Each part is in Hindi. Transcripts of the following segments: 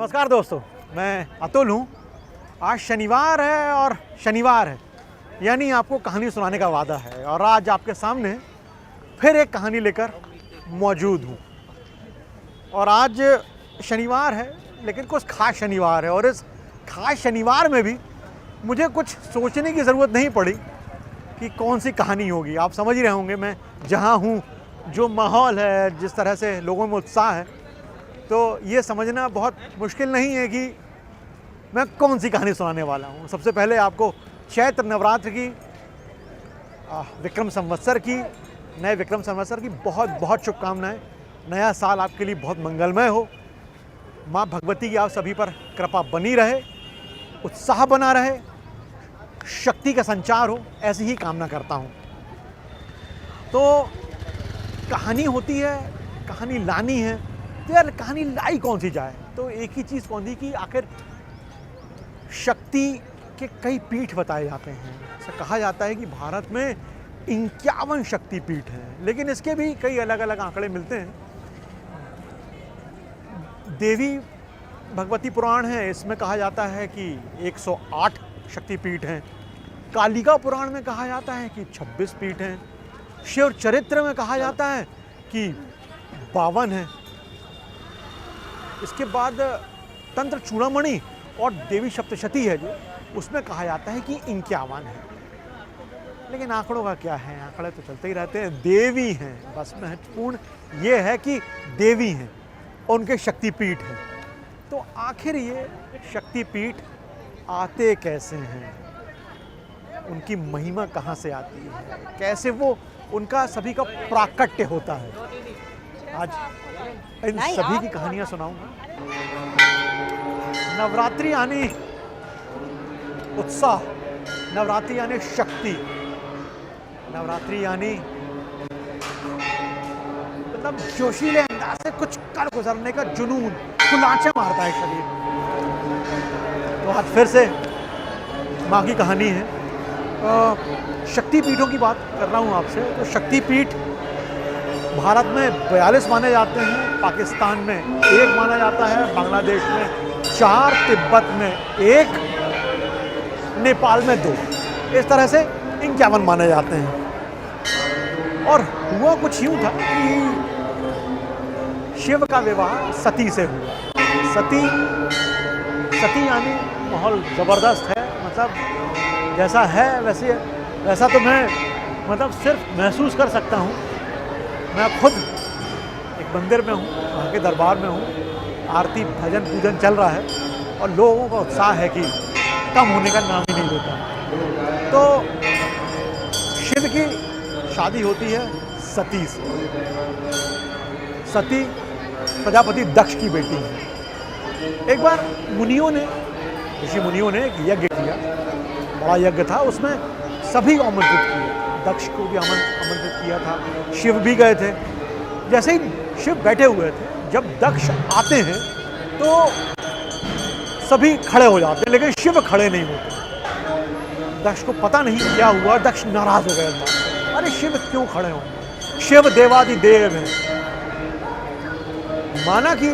नमस्कार दोस्तों, मैं अतुल हूँ। आज शनिवार है और शनिवार है यानी आपको कहानी सुनाने का वादा है और आज आपके सामने फिर एक कहानी लेकर मौजूद हूँ। और आज शनिवार है लेकिन कुछ खास शनिवार है और इस खास शनिवार में भी मुझे कुछ सोचने की ज़रूरत नहीं पड़ी कि कौन सी कहानी होगी। आप समझ ही रहे होंगे मैं जहाँ हूँ, जो माहौल है, जिस तरह से लोगों में उत्साह है, तो ये समझना बहुत मुश्किल नहीं है कि मैं कौन सी कहानी सुनाने वाला हूँ। सबसे पहले आपको चैत्र नवरात्र की नए विक्रम संवत्सर की बहुत बहुत शुभकामनाएं। नया साल आपके लिए बहुत मंगलमय हो। माँ भगवती की आप सभी पर कृपा बनी रहे, उत्साह बना रहे, शक्ति का संचार हो, ऐसी ही कामना करता हूँ। तो कहानी होती है, कहानी लानी है, तो यार कहानी लाई कौन सी जाए? तो एक ही चीज़ कौन थी कि आखिर शक्ति के कई पीठ बताए जाते हैं। ऐसा कहा जाता है कि भारत में 51 शक्तिपीठ हैं, लेकिन इसके भी कई अलग अलग आंकड़े मिलते हैं। देवी भगवती पुराण है, इसमें कहा जाता है कि 108 शक्तिपीठ हैं। कालिका पुराण में कहा जाता है कि 26 पीठ हैं। शिव चरित्र में कहा जाता है कि 52 हैं। इसके बाद तंत्र चूड़ामणि और देवी सप्तशती है जो, उसमें कहा जाता है कि 51 है। लेकिन आंकड़ों का क्या है, आंकड़े तो चलते ही रहते हैं। देवी हैं, बस महत्वपूर्ण ये है कि देवी हैं, उनके शक्तिपीठ हैं। तो आखिर ये शक्तिपीठ आते कैसे हैं, उनकी महिमा कहाँ से आती है, कैसे वो उनका सभी का प्राकट्य होता है, आज इन सभी की कहानियां सुनाऊंगा। नवरात्रि यानी उत्साह, नवरात्रि यानी शक्ति, नवरात्रि यानी मतलब जोशीले अंदाज से कुछ कर गुजरने का जुनून, कुलांचे मारता है शरीर। तो आज फिर से माँ की कहानी है। शक्तिपीठों की बात कर रहा हूँ आपसे। तो शक्तिपीठ भारत में 42 माने जाते हैं, पाकिस्तान में 1 माना जाता है, बांग्लादेश में 4, तिब्बत में 1, नेपाल में 2, इस तरह से 51 माने जाते हैं। और हुआ कुछ यूँ था कि शिव का विवाह सती से हुआ। सती यानी माहौल ज़बरदस्त है, मतलब जैसा है वैसा तो मैं मतलब सिर्फ महसूस कर सकता हूँ। मैं खुद एक मंदिर में हूँ, वहाँ के दरबार में हूँ, आरती भजन पूजन चल रहा है और लोगों का उत्साह है कि कम होने का नाम ही नहीं लेता। तो शिव की शादी होती है सती से। सती प्रजापति दक्ष की बेटी है। एक बार ऋषि मुनियों ने एक यज्ञ किया, बड़ा यज्ञ था, उसमें सभी को आमंत्रित किया। दक्ष को भी आमंत्रित किया था, शिव भी गए थे। जैसे ही शिव बैठे हुए थे, जब दक्ष आते हैं तो सभी खड़े हो जाते हैं, लेकिन शिव खड़े नहीं होते। दक्ष को पता नहीं क्या हुआ, दक्ष नाराज हो गया। अरे शिव क्यों खड़े होंगे? शिव देवादिदेव हैं। माना कि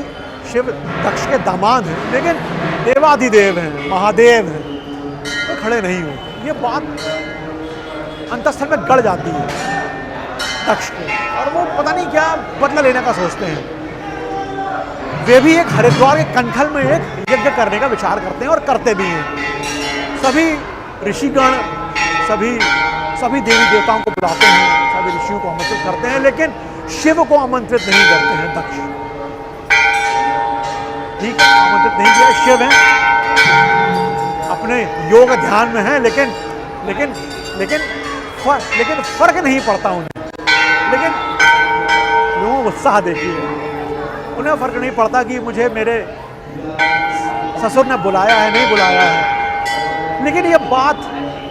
शिव दक्ष के दामाद हैं, लेकिन देवादिदेव हैं, महादेव हैं, तो खड़े नहीं होते। ये बात अंतस्थल में गड़ जाती है दक्ष को, और वो पता नहीं क्या बदला लेने का सोचते हैं। वे भी एक हरिद्वार के कंठल में एक यज्ञ करने का विचार करते हैं और करते भी हैं। सभी ऋषिगण सभी देवी देवताओं को बुलाते हैं, सभी ऋषियों को आमंत्रित करते हैं, लेकिन शिव को आमंत्रित नहीं करते हैं दक्ष। ठीक है, आमंत्रित नहीं किया। शिव हैं, अपने योग ध्यान में हैं, लेकिन फर्क नहीं पड़ता उन्हें। लेकिन लोगों को उत्साह देखिए, उन्हें फर्क नहीं पड़ता कि मुझे मेरे ससुर ने बुलाया है, नहीं बुलाया है। लेकिन ये बात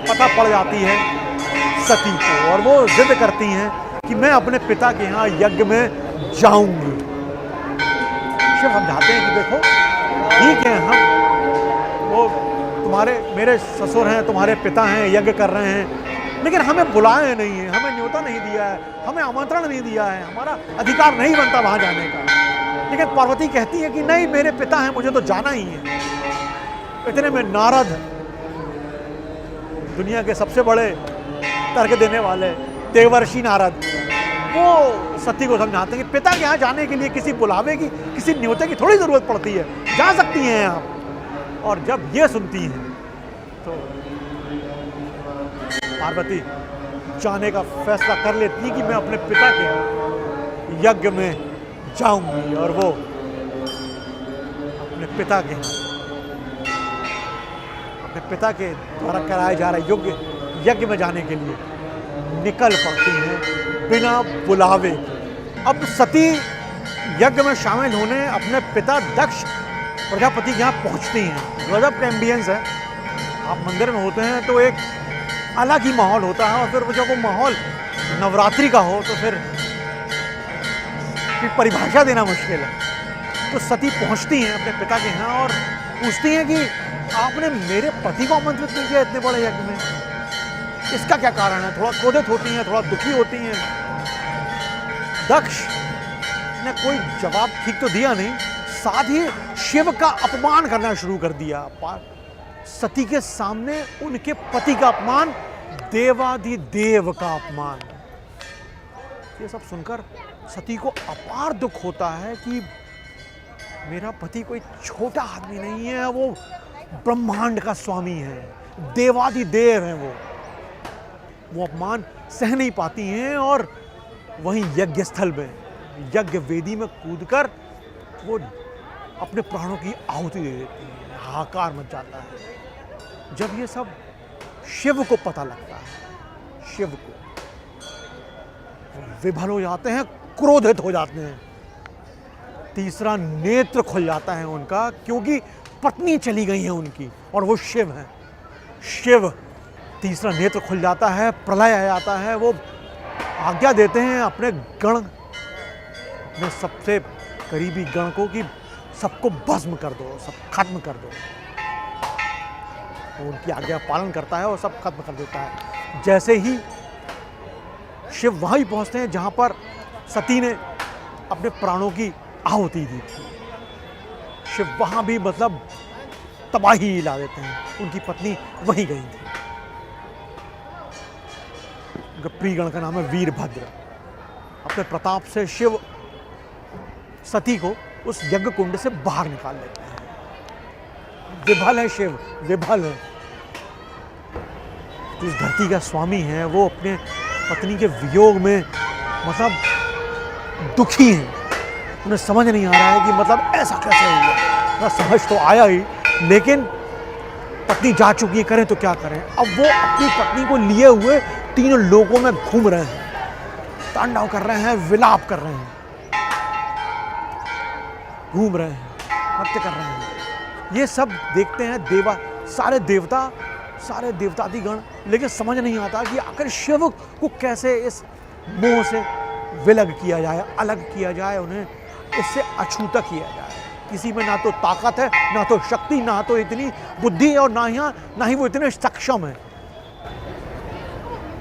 पता पड़ जाती है सती को, और वो जिद करती हैं कि मैं अपने पिता के यहाँ यज्ञ में जाऊंगी। शिव समझाते हैं कि देखो ठीक है, मेरे ससुर हैं, तुम्हारे पिता हैं, यज्ञ कर रहे हैं, लेकिन हमें बुलाया नहीं है, हमें न्योता नहीं दिया है, हमें आमंत्रण नहीं दिया है, हमारा अधिकार नहीं बनता वहाँ जाने का। लेकिन पार्वती कहती है कि नहीं, मेरे पिता हैं, मुझे तो जाना ही है। इतने में नारद, दुनिया के सबसे बड़े तर्क देने वाले देवर्षि नारद, वो सती को समझाते हैं कि पिता के यहाँ जाने के लिए किसी बुलावे की, किसी न्योते की थोड़ी जरूरत पड़ती है, जा सकती हैं आप। और जब ये सुनती हैं तो पार्वती जाने का फैसला कर लेती है कि मैं अपने पिता के यज्ञ में जाऊंगी। और वो अपने पिता के द्वारा कराए जा रहे यज्ञ में जाने के लिए निकल पड़ती हैं बिना बुलावे के। अब सती यज्ञ में शामिल होने अपने पिता दक्ष प्रजापति के यहाँ पहुँचती हैं। गजब का एम्बियंस है। आप मंदिर में होते हैं तो एक अलग ही माहौल होता है, और फिर जब वो माहौल नवरात्रि का हो तो फिर परिभाषा देना मुश्किल है। तो सती पहुंचती हैं अपने पिता के यहाँ और पूछती हैं कि आपने मेरे पति को आमंत्रित नहीं किया इतने बड़े यज्ञ में, इसका क्या कारण है? थोड़ा क्रोधित होती हैं, थोड़ा दुखी होती हैं। दक्ष ने कोई जवाब ठीक तो दिया नहीं, साथ ही शिव का अपमान करना शुरू कर दिया। सती के सामने उनके पति का अपमान, देवाधिदेव का अपमान। ये सब सुनकर सती को अपार दुख होता है कि मेरा पति कोई छोटा आदमी नहीं है, वो ब्रह्मांड का स्वामी है, देवाधिदेव है। वो अपमान सह नहीं पाती हैं और वहीं यज्ञ स्थल में, यज्ञ वेदी में कूदकर वो अपने प्राणों की आहुति दे देती हैं। हाहाकार मच जाता है। जब ये सब शिव को पता लगता है, शिव को, विभल हो जाते हैं, क्रोधित हो जाते हैं। तीसरा नेत्र खुल जाता है उनका, क्योंकि पत्नी चली गई है उनकी और वो शिव हैं। शिव, तीसरा नेत्र खुल जाता है, प्रलय आ जाता है। वो आज्ञा देते हैं अपने गण, अपने सबसे करीबी गण को कि सबको भस्म कर दो, सब खत्म कर दो। वो उनकी आज्ञा पालन करता है और सब खत्म कर देता है। जैसे ही शिव वहाँ ही पहुँचते हैं जहाँ पर सती ने अपने प्राणों की आहुति दी थी, शिव वहाँ भी मतलब तबाही ला देते हैं। उनकी पत्नी वहीं गई थी। उनका प्रियगण का नाम है वीरभद्र। अपने प्रताप से शिव सती को उस यज्ञ कुंड से बाहर निकाल लेते हैं। विभल है शिव, विभल है। इस धरती का स्वामी है, वो अपने पत्नी के वियोग में मतलब दुखी हैं। उन्हें समझ नहीं आ रहा है कि मतलब ऐसा कैसे हुआ। ना समझ तो आया ही, लेकिन पत्नी जा चुकी है, करें तो क्या करें। अब वो अपनी पत्नी को लिए हुए तीनों लोकों में घूम रहे हैं, तांडव कर रहे हैं, विलाप कर रहे हैं, घूम रहे हैं, नृत्य कर रहे हैं। ये सब देखते हैं सारे देवतादिगण, लेकिन समझ नहीं आता कि आखिर शिव को कैसे इस मोह से विलग किया जाए, अलग किया जाए, उन्हें इससे अछूता किया जाए। किसी में ना तो ताकत है, ना तो शक्ति, ना तो इतनी बुद्धि, और ना ही वो इतने सक्षम है।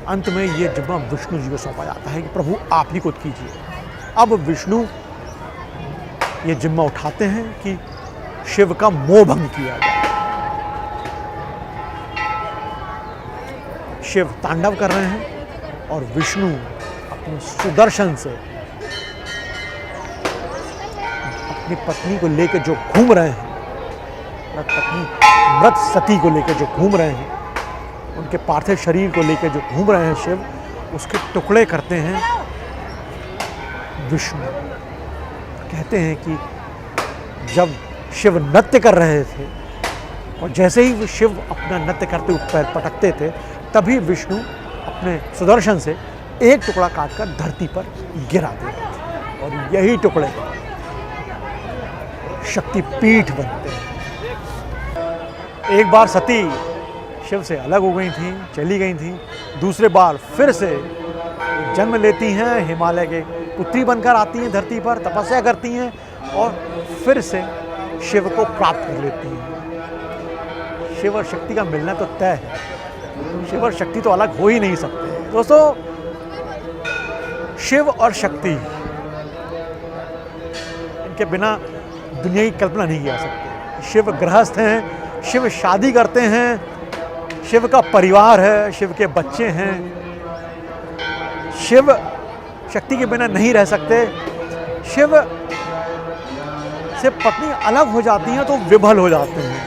अंत में ये जिम्मा विष्णु जी को सौंपा जाता है कि प्रभु आप ही कुछ कीजिए। अब विष्णु ये जिम्मा उठाते हैं कि शिव का मोह भंग किया जाए। शिव तांडव कर रहे हैं और विष्णु अपने सुदर्शन से अपनी पत्नी को लेकर जो घूम रहे हैं, मृत सती को लेकर जो घूम रहे हैं, उनके पार्थिव शरीर को लेकर जो घूम रहे हैं शिव, उसके टुकड़े करते हैं विष्णु। कहते हैं कि जब शिव नृत्य कर रहे थे और जैसे ही शिव अपना नृत्य करते हुए पैर पटकते थे, तभी विष्णु अपने सुदर्शन से एक टुकड़ा काटकर धरती पर गिरा देते थे, और यही टुकड़े शक्तिपीठ बनते हैं। एक बार सती शिव से अलग हो गई थी, चली गई थी। दूसरे बार फिर से जन्म लेती हैं, हिमालय के पुत्री बनकर आती हैं धरती पर, तपस्या करती हैं और फिर से शिव को प्राप्त कर लेती हैं। शिव और शक्ति का मिलना तो तय है, शिव और शक्ति तो अलग हो ही नहीं सकते। दोस्तों, शिव और शक्ति, के बिना दुनिया की कल्पना नहीं की जा सकती। शिव गृहस्थ हैं, शिव शादी करते हैं, शिव का परिवार है, शिव के बच्चे हैं। शिव शक्ति के बिना नहीं रह सकते। शिव से पत्नी अलग हो जाती हैं तो विभल हो जाते हैं,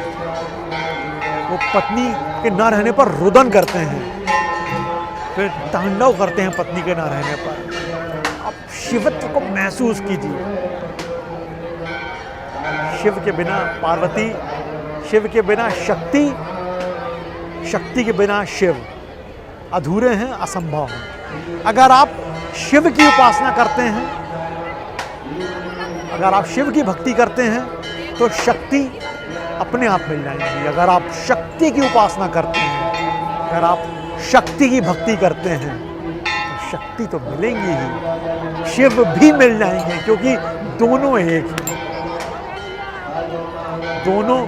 वो पत्नी के ना रहने पर रुदन करते हैं, फिर तांडव करते हैं पत्नी के ना रहने पर। आप शिवत्व को महसूस कीजिए। शिव के बिना पार्वती, शिव के बिना शक्ति, शक्ति के बिना शिव अधूरे हैं, असंभव हैं। अगर आप शिव की उपासना करते हैं, अगर आप शिव की भक्ति करते हैं तो शक्ति अपने आप मिल जाएंगी। अगर आप शक्ति की उपासना करते हैं, अगर आप शक्ति की भक्ति करते हैं तो शक्ति तो मिलेंगी ही, शिव भी मिल जाएंगे, क्योंकि दोनों एक हैं, दोनों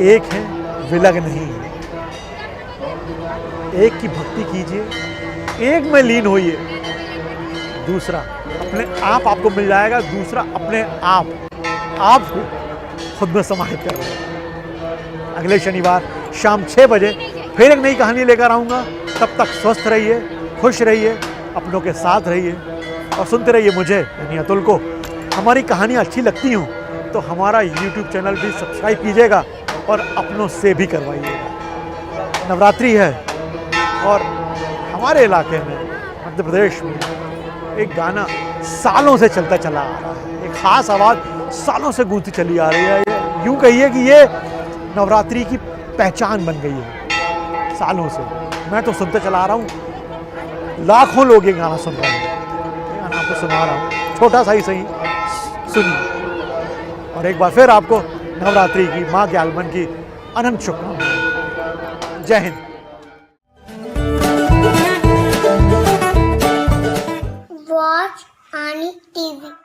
एक हैं, विलग नहीं है। एक की भक्ति कीजिए, एक में लीन होइए, दूसरा अपने आप आपको मिल जाएगा, दूसरा अपने आप खुद में समाहित कर रहे हैं। अगले शनिवार शाम 6 बजे फिर एक नई कहानी लेकर आऊँगा। तब तक स्वस्थ रहिए, खुश रहिए, अपनों के साथ रहिए और सुनते रहिए मुझे यानी अतुल को। हमारी कहानियाँ अच्छी लगती हों तो हमारा YouTube चैनल भी सब्सक्राइब कीजिएगा और अपनों से भी करवाइएगा। नवरात्रि है और हमारे इलाके में, मध्य प्रदेश में, एक गाना सालों से चलता चला आ रहा है, एक ख़ास आवाज़ सालों से गूंजती चली आ रही है। ये यूँ कहिए कि ये नवरात्रि की पहचान बन गई है सालों से। मैं तो सुनते चला आ रहा हूँ, लाखों लोग ये गाना सुन रहे हैं। ये गाना आपको सुना रहा हूँ, छोटा सा ही सही, सुनिए। और एक बार फिर आपको नवरात्रि की, माँ के आगमन की अनंत शुभकामनाएं। जय हिंद। Watch Ani TV.